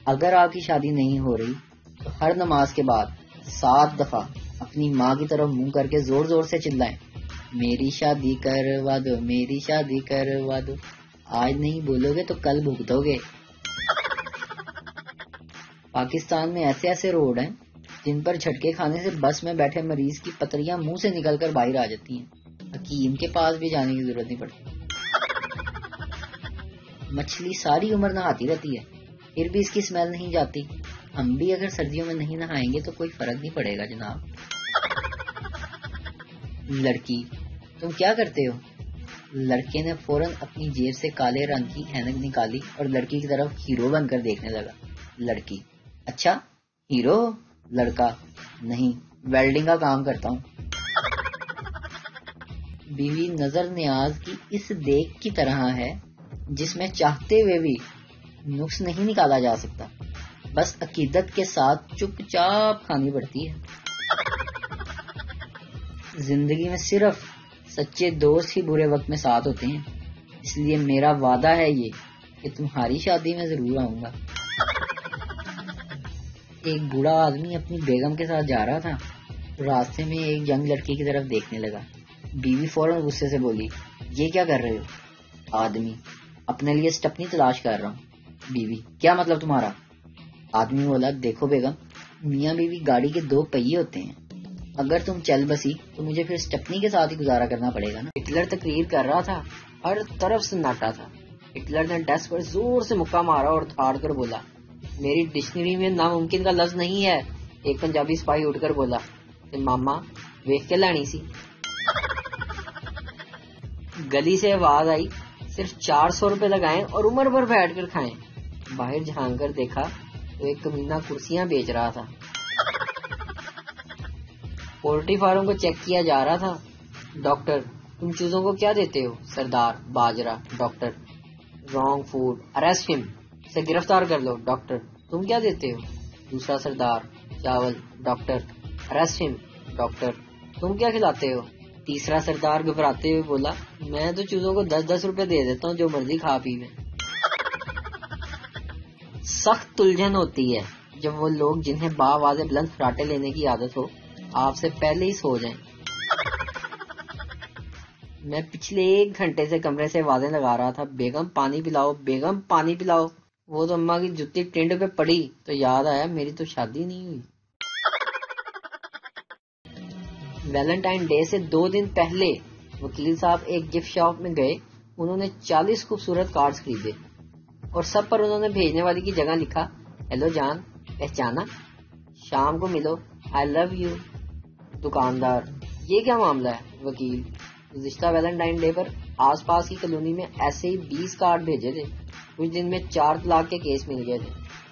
اگر آپ کی شادی نہیں ہو رہی تو ہر نماز کے بعد 7 دفعہ اپنی ماں کی طرف منہ کر کے زور زور سے چلائیں، میری شادی کروا دو، میری شادی کروا دو۔ آج نہیں بولو گے تو کل بھگتو گے۔ پاکستان میں ایسے ایسے روڈ ہیں جن پر جھٹکے کھانے سے بس میں بیٹھے مریض کی پتریاں منہ سے نکل کر باہر آ جاتی ہیں، حکیم کے پاس بھی جانے کی ضرورت نہیں پڑتی۔ مچھلی ساری عمر نہاتی رہتی ہے پھر بھی اس کی اسمیل نہیں جاتی۔ ہم بھی اگر سردیوں میں نہیں نہائیں گے تو کوئی فرق نہیں پڑے گا جناب۔ لڑکی، تم کیا کرتے ہو؟ لڑکے نے فوراً اپنی جیب سے کالے رنگ کی اینک نکالی اور لڑکی کی طرف ہیرو بن کر دیکھنے لگا۔ لڑکی، اچھا ہیرو؟ لڑکا، نہیں، ویلڈنگ کا کام کرتا ہوں۔ بیوی نظر نیاز کی اس دیکھ کی طرح ہے جس میں چاہتے ہوئے بھی نقص نہیں نکالا جا سکتا، بس عقیدت کے ساتھ چپ چاپ کھانی پڑتی ہے۔ زندگی میں صرف سچے دوست ہی برے وقت میں ساتھ ہوتے ہیں، اس لیے میرا وعدہ ہے یہ کہ تمہاری شادی میں ضرور آؤں گا۔ ایک بوڑھا آدمی اپنی بیگم کے ساتھ جا رہا تھا، راستے میں ایک ینگ لڑکی کی طرف دیکھنے لگا۔ بیوی فوراً غصے سے بولی، یہ کیا کر رہے ہو؟ آدمی، اپنے لیے سٹپنی تلاش کر رہا ہوں۔ بیوی، کیا مطلب تمہارا؟ آدمی بولا، دیکھو بیگم، میاں بیوی گاڑی کے 2 پہیے ہوتے ہیں، اگر تم چل بسی تو مجھے پھر سٹپنی کے ساتھ ہی گزارا کرنا پڑے گا نا۔ ہٹلر تقریر کر رہا تھا، ہر طرف سناٹا تھا۔ ہٹلر نے ڈیسک پر زور سے مکہ مارا اور دھاڑ کر بولا، میری ڈکشنری میں ناممکن کا لفظ نہیں ہے۔ ایک پنجابی سپاہی اٹھ کر بولا، ماما ویکھ کے لانی سی۔ گلی سے آواز آئی، صرف 400 روپے لگائیں اور عمر بھر بیٹھ کر کھائیں۔ باہر جھانک کر دیکھا تو ایک کمینہ کرسیاں بیچ رہا تھا۔ پولٹری فارم کو چیک کیا جا رہا تھا۔ ڈاکٹر، تم چوزوں کو کیا دیتے ہو؟ سردار، باجرہ۔ ڈاکٹر، رانگ فوڈ، اریسٹ ہم، اسے گرفتار کر لو۔ ڈاکٹر، تم کیا دیتے ہو؟ دوسرا سردار، چاول۔ ڈاکٹر، اریسٹ ہم۔ ڈاکٹر، تم کیا کھلاتے ہو؟ تیسرا سردار گھبراتے ہوئے بولا، میں تو چوزوں کو 10-10 روپے دے دیتا ہوں، جو مرضی کھا پی میں۔ سخت الجھن ہوتی ہے جب وہ لوگ جنہیں باواضح بلند فراٹے لینے کی عادت ہو آپ سے پہلے ہی سو جائیں۔ میں پچھلے 1 گھنٹے سے کمرے سے آوازیں لگا رہا تھا، بیگم پانی پلاؤ، بیگم پانی پلاؤ۔ وہ تو اماں کی جتی ٹنڈ پہ پڑی تو یاد آیا میری تو شادی نہیں ہوئی۔ ویلنٹائن ڈے سے 2 دن پہلے وکیل صاحب ایک گفٹ شاپ میں گئے۔ انہوں نے 40 خوبصورت کارڈز خریدے اور سب پر انہوں نے بھیجنے والی کی جگہ لکھا، ہیلو جان، پہچانا؟ شام کو ملو، آئی لو یو۔ دکاندار، یہ کیا معاملہ ہے؟ وکیل، گزشتہ ویلنٹائن ڈے پر آس پاس کی کالونی میں ایسے ہی 20 کارڈ بھیجے تھے، کچھ دن میں 4 طلاق کے کیس مل گئے تھے،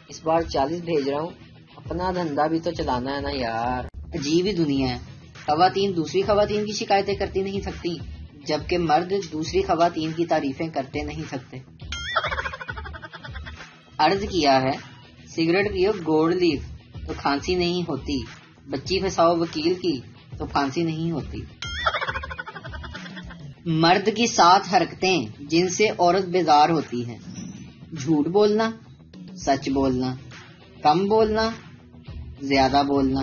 اس بار 40 بھیج رہا ہوں، اپنا دھندا بھی تو چلانا ہے نا یار۔ عجیب ہی دنیا ہے، خواتین دوسری خواتین کی شکایتیں کرتی نہیں تھکتی، جبکہ مرد دوسری خواتین کی تعریفیں کرتے نہیں تھکتے۔ عرض کیا ہے، سگریٹ پیو گولڈ لیف تو کھانسی نہیں ہوتی، بچی پھنساؤ وکیل کی تو پھانسی نہیں ہوتی۔ مرد کی 7 حرکتیں جن سے عورت بیزار ہوتی ہے: جھوٹ بولنا، سچ بولنا، کم بولنا، زیادہ بولنا،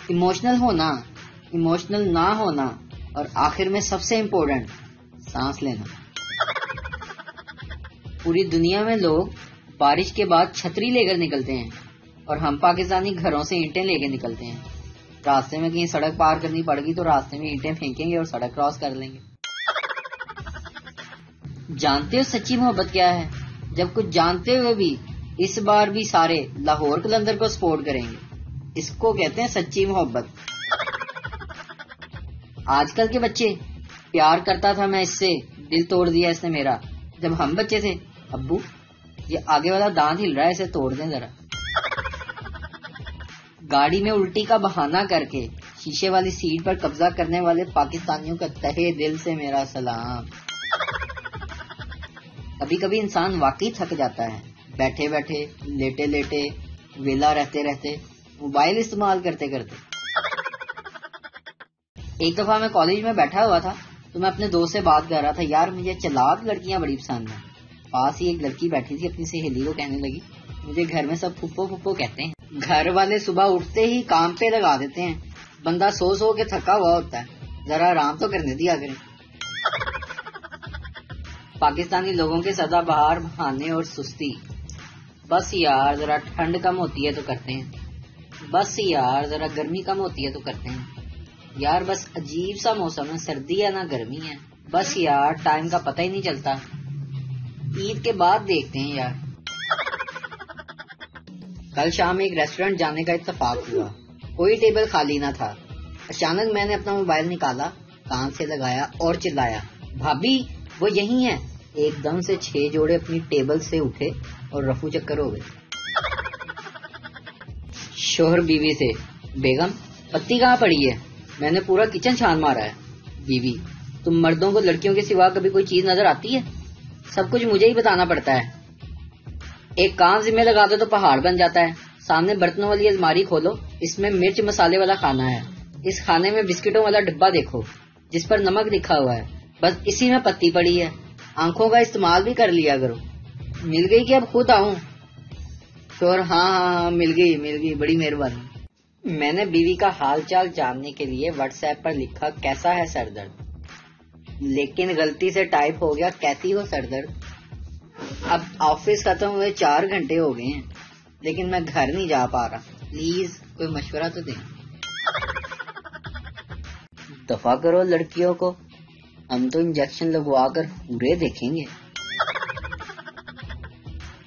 ایموشنل ہونا، ایموشنل نہ ہونا، اور آخر میں سب سے امپورٹنٹ، سانس لینا۔ پوری دنیا میں لوگ بارش کے بعد چھتری لے کر نکلتے ہیں اور ہم پاکستانی گھروں سے اینٹیں لے کے نکلتے ہیں۔ راستے میں کہیں سڑک پار کرنی پڑ گئی تو راستے میں اینٹیں پھینکیں گے اور سڑک کراس کر لیں گے۔ جانتے ہو سچی محبت کیا ہے؟ جب کچھ جانتے ہوئے بھی اس بار بھی سارے لاہور قلندر کو سپورٹ کریں گے، اس کو کہتے ہیں سچی محبت۔ آج کل کے بچے، پیار کرتا تھا میں اس سے، دل توڑ دیا اس نے میرا۔ جب ہم بچے تھے، ابو یہ آگے والا دانت ہل رہا ہے، اسے توڑ دیں ذرا۔ گاڑی میں الٹی کا بہانہ کر کے شیشے والی سیٹ پر قبضہ کرنے والے پاکستانیوں کا تہہ دل سے میرا سلام۔ کبھی کبھی انسان واقعی تھک جاتا ہے، بیٹھے بیٹھے، لیٹے لیٹے، ویلا رہتے رہتے، موبائل استعمال کرتے کرتے۔ ایک دفعہ میں کالج میں بیٹھا ہوا تھا تو میں اپنے دوست سے بات کر رہا تھا، یار مجھے چلاک لڑکیاں بڑی پسند ہیں۔ پاس ہی ایک لڑکی بیٹھی تھی، اپنی سہیلی کو کہنے لگی، مجھے گھر میں سب پھپھو پھپھو کہتے ہیں. گھر والے صبح اٹھتے ہی کام پہ لگا دیتے ہیں. بندہ سو سو کے تھکا ہوا ہوتا ہے, ذرا آرام تو کرنے دیا کریں. پاکستانی لوگوں کے سدا بہار بہانے اور سستی. بس یار ذرا ٹھنڈ کم ہوتی ہے تو کرتے ہیں. بس یار ذرا گرمی کم ہوتی ہے تو کرتے ہیں. یار بس عجیب سا موسم ہے, سردی ہے نہ گرمی ہے. بس یار ٹائم کا پتہ ہی نہیں چلتا. عید کے بعد دیکھتے ہیں یار. کل شام ایک ریسٹورنٹ جانے کا اتفاق ہوا. کوئی ٹیبل خالی نہ تھا. اچانک میں نے اپنا موبائل نکالا, کان سے لگایا اور چلایا, بھابھی وہ یہی ہے. ایک دم سے 6 جوڑے اپنی ٹیبل سے اٹھے اور رفو چکر ہو گئے. شوہر بیوی سے, بیگم پتی کہاں پڑی ہے؟ میں نے پورا کچن چھان مارا ہے. بیوی, تم مردوں کو لڑکیوں کے سوا کبھی کوئی چیز نظر آتی ہے؟ سب کچھ مجھے ہی بتانا پڑتا ہے. ایک کام ذمہ لگا دو تو پہاڑ بن جاتا ہے. سامنے برتنوں والی الماری کھولو, اس میں مرچ مسالے والا کھانا ہے. اس کھانے میں بسکٹوں والا ڈبہ دیکھو جس پر نمک لکھا ہوا ہے, بس اسی میں پتی پڑی ہے. آنکھوں کا استعمال بھی کر لیا کرو. مل گئی کہ اب خود آؤں؟ شوہر, ہاں مل گئی, بڑی مہربانی. میں نے بیوی کا حال چال جاننے کے لیے واٹس ایپ پر لکھا کیسا ہے سر درد, لیکن غلطی سے ٹائپ ہو گیا کیسی ہو سر درد. اب آفس ختم ہوئے 4 گھنٹے ہو گئے ہیں, لیکن میں گھر نہیں جا پا رہا. پلیز کوئی مشورہ تو دیں. دفع کرو لڑکیوں کو, ہم تو انجیکشن لگوا کر پورے دیکھیں گے.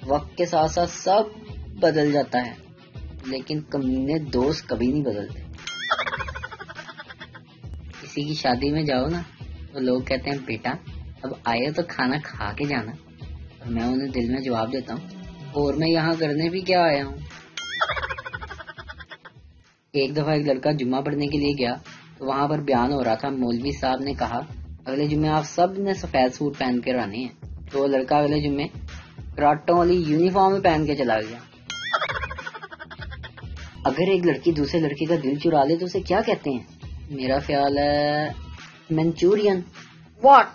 وقت کے ساتھ ساتھ سب بدل جاتا ہے, لیکن کمینے دوست کبھی نہیں بدلتے. کسی کی شادی میں جاؤ نا تو لوگ کہتے ہیں بیٹا اب آئے تو کھانا کھا کے جانا, اور میں انہیں دل میں جواب دیتا ہوں اور میں یہاں کرنے بھی کیا آیا ہوں. ایک دفعہ ایک لڑکا جمعہ پڑھنے کے لیے گیا تو وہاں پر بیان ہو رہا تھا. مولوی صاحب نے کہا اگلے جمعے آپ سب نے سفید سوٹ پہن کے آنے ہیں. تو وہ لڑکا اگلے جمعے کراٹوں والی یونیفارم میں پہن کے چلا گیا. اگر ایک لڑکی دوسرے لڑکی کا دل چرا لے تو اسے کیا کہتے ہیں؟ میرا خیال ہے منچورین. واٹ؟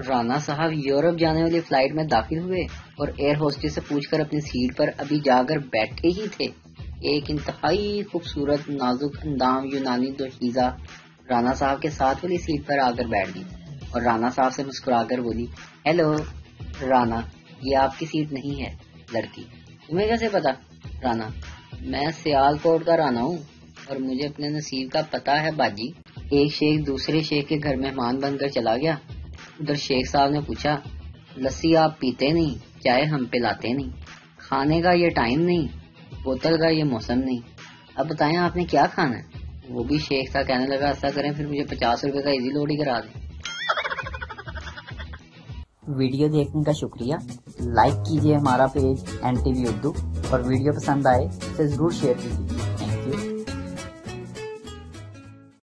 رانا صاحب یورپ جانے والی فلائٹ میں داخل ہوئے اور ایئر ہوسٹس سے پوچھ کر اپنی سیٹ پر ابھی جا کر بیٹھے ہی تھے. ایک انتہائی خوبصورت نازک اندام یونانی دوشیزہ رانا صاحب کے ساتھ والی سیٹ پر آ کر بیٹھ گئی اور رانا صاحب سے مسکرا کر بولی, ہیلو رانا, یہ آپ کی سیٹ نہیں ہے. لڑکی, تمہیں کیسے پتا؟ رانا, میں سیال کوٹ کا رانا ہوں اور مجھے اپنے نصیب کا پتا ہے باجی. ایک شیخ دوسرے شیخ کے گھر مہمان بن کر چلا گیا. ادھر شیخ صاحب نے پوچھا, لسی آپ پیتے نہیں, چائے ہم پلاتے نہیں, کھانے کا یہ ٹائم نہیں, بوتل کا یہ موسم نہیں, اب بتائیں آپ نے کیا کھانا ہے؟ وہ بھی شیخ صاحب کہنے لگا ایسا کریں پھر مجھے 50 روپے کا ایزی لوڈ ہی کرا دیں. ویڈیو دیکھنے کا شکریہ. لائک کیجیے ہمارا پیج NTV اردو, اور ویڈیو پسند آئے اسے ضرور شیئر کیجیے.